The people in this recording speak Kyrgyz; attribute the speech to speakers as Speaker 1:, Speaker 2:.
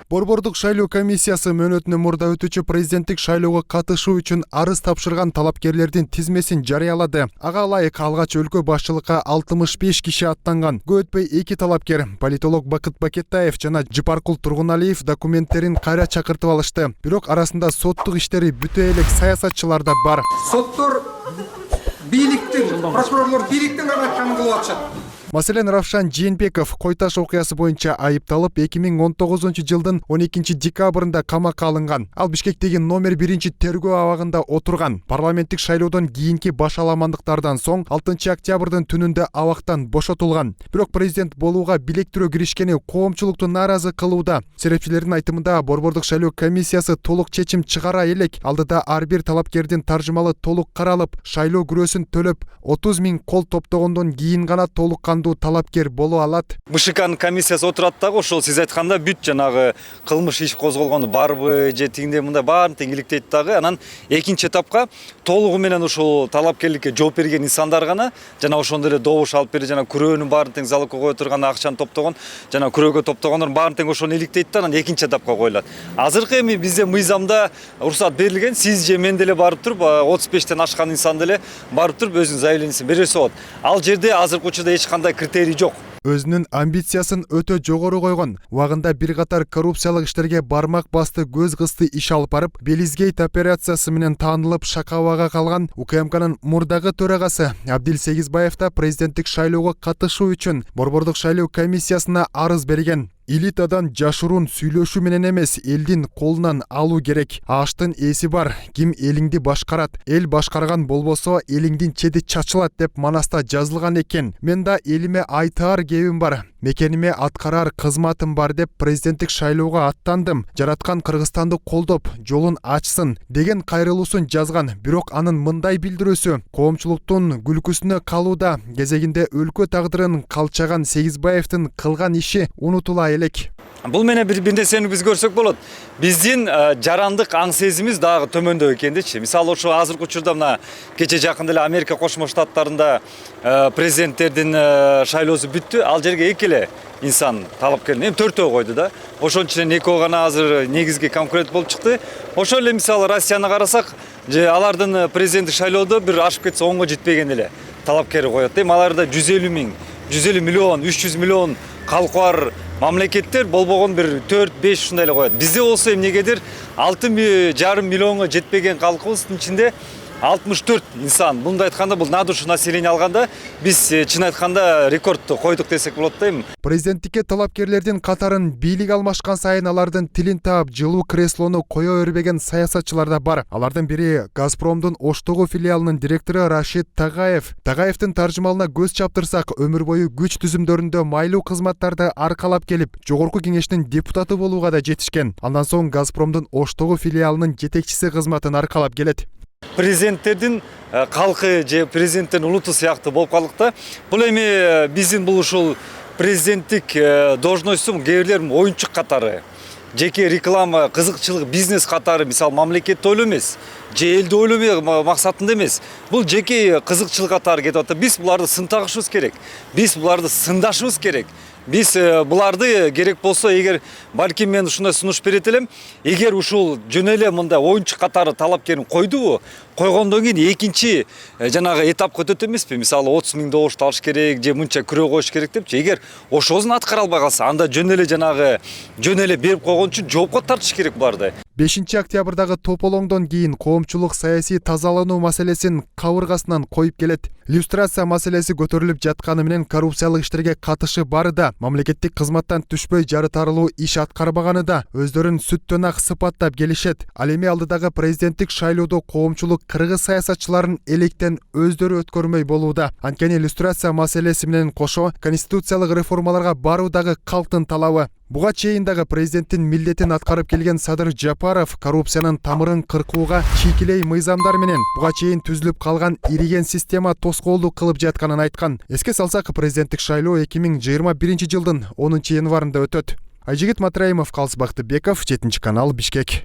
Speaker 1: Борбордук шайлоо комиссиясы мөөнөтүнөн мурда өтүүчү президенттик шайлоого катышуу үчүн арыз тапшырган талапкерлердин тизмесин жарыялады. Ага ылайык алгач өлкө башчылыкка 65 киши аттанган. Көп өтпөй эки талапкер, политолог Бакыт Бакетаев жана Жыпаркул Тургуналиев документтерин кайра чакыртып алышты. Бирок арасында соттук иштери бүтө элек саясатчылар да бар.
Speaker 2: Соттор бийликтин, прокурорлор бийликтин айтканын кылып атышат.
Speaker 1: Маселен, Равшан Жээнбеков Кой-Таш окуясы боюнча айыпталып 2019 жылдын 12 декабрында камакка алынган. Ал Бишкектеги номер 1 тергөө абагында отурган. Парламенттик шайлоодон кийинки башаламандыктардан соң 6 октябрдын түнүндө абактан бошотулган. Бирок президент болууга билектирөө киришкени коомчулукту нааразы кылууда. Серепчилердин айтымында Борбордук шайлоо комиссиясы толук чечим чыгара элек. Алдыда ар бир талапкердин таржымалы толук каралып, шайлоо күрөөсүн төлөп 30 000 кол топтогондон кийин гана толук талапкер боло алат.
Speaker 3: БШКнын комиссиясы отурат дагы ошол сиз айтканда бүт жанагы кылмыш иш козголгону барбы же тигиндей мындай баарын тең иликтейт дагы. Анан экинчи этапка толугу менен ушул талапкерликке жооп берген инсандар гана жана ошондой эле добуш алып берип жана күрөөнүн баарын тең залогко кое турган акчаны топтогон жана күрөөгө топтогондор баарын тең ошону иликтейт да анан экинчи этапка коюлат. Азыркы эми бизде мыйзамда уруксат берилген, сиз же мен деле барып туруп 35тен ашкан инсан деле барып туруп өзүнүн заявлениясын берсе болот. Ал жерде азыркы учурда эч кандай критерий жок.
Speaker 1: Өзүнүн амбициясын өтө жогору койгон, убагында бир катар коррупциялык иштерге бармак басты көз кысты иш алып барып, Белизгейт операциясы менен таанылып шакабага калган УКМКнын мурдагы төрагасы Абдил Сегизбаев да президенттик шайлоого катышуу үчүн Борбордук шайлоо комиссиясына арыз берген. Элитадан жашыруун сүйлөшүү менен эмес, элдин колунан алуу керек. Аштын эси бар, ким элиңди башкарат, эл башкарган болбосо элиңдин чети чачылат деп манаста жазылган экен. Мен да элиме айтаар кебим бар, мекениме аткарар кызматым бар деп президенттик шайлоого аттандым. Жараткан Кыргызстанды колдоп, жолун ачсын деген кайрылуусун жазган. Бирок анын мындай билдирүүсү коомчулуктун күлкүсүнө калууда. Кезегинде өлкө тагдырын калчаган Сегизбаевдин кылган иши унутула элек.
Speaker 3: Бул менен бир нерсени биз көрсөк болот. Биздин жарандык аң сезимибиз дагы төмөндөп экендичи. Мисалы ошо азыркы учурда мына кече жакында эле Америка Кошмо Штаттарында президенттердин шайлоосу бүттү. Ал жерге эки эле инсан талапкер, эми 4-өө койду да. Ошонун ичинен экөө гана азыр негизги конкурент болуп чыкты. Ошол эле мисалы Россияны карасак, же алардын президенттик шайлоодо бир ашып кетсе 10го жетпеген эле талапкери коет. Эми аларда 150 миллион, 300 миллион калкы бар мамлекеттер болбогон бир 4-5 ушундай эле коет. Бизде болсо эмнегедир 6,5 миллионго жетпеген калкыбыздын ичинде 64 инсан. Бундай айтканда бул на душу население алганда биз чын айтканда рекордду койдук десек болот да эми.
Speaker 1: Президенттикке талапкерлердин катарын бийлик алмашкан сайын алардын тилин таап жылуу креслону кое бербеген саясатчылар да бар. Алардын бири Газпромдун Оштогу филиалынын директору Рашид Тагаев. Тагаевдин таржымалына көз чаптырсак, өмүр бою күч түзүмдөрүндө майлуу кызматтарды аркалап келип, жогорку кеңештин депутаты болууга да жетишкен. Андан соң Газпромдун Оштогу филиалынын жетекчиси кызматын аркалап келет.
Speaker 3: Президенттердин калкы же президенттин улуту сыяктуу болуп калдык да. Бул эми биздин бул ушул президенттик должносттун кээ бирлер оюнчук катары, жеке реклама, кызыкчылык, бизнес катары, мисалы мамлекетти ойлоо эмес, же элди ойлоо максатында эмес. Бул жеке кызыкчылык катары кетип атат. Биз буларды сынтагышыбыз керек. Биз буларды сындашыбыз керек. Биз буларды керек болсо, эгер балким мен ушундай сунуш берет элем, эгер ушул жөн эле мындай оюнчук катары талапкерин койдубу, койгондон кийин экинчи жанагы этапка өтөт эмеспи? Мисалы 30 000 добушту алыш керек, же мынча күрөө коюш керек депчи. Эгер ошосун аткара албай калса, анда жөн эле берип койгон үчүн жоопко тартыш керек буларды.
Speaker 1: 5 октябрдагы тополоңдон кийин коомчулук саясий тазалануу маселесин кабыргасынан коюп келет. Иллюстрация маселеси көтөрүлүп жатканы менен коррупциялык иштерге катышы бары да, мамлекеттик кызматтан түшпөй жарытарлуу иш аткарбаганы да өздөрүн сүттөн ак сыпаттап келишет. Ал эми алдыдагы президенттик шайлоодо коомчулук кыргыз саясатчыларын электен өздөрү өткөрмөй болууда. Анткени иллюстрация маселеси менен кошо конституциялык реформаларга баруу дагы калктын талабы. Буга чейин дагы президенттин милдетин аткарып келген Садыр Жапаров коррупциянын тамырын кыркууга чийкилей мыйзамдар менен буга чейин түзүлүп калган ириген система тоскоолдук кылып жатканын айткан. Эске салсак, президенттик шайлоо 2021 жылдын 10 январында өтөт. Айжигит Матраимов, Калыс Бактыбеков, 7 канал, Бишкек.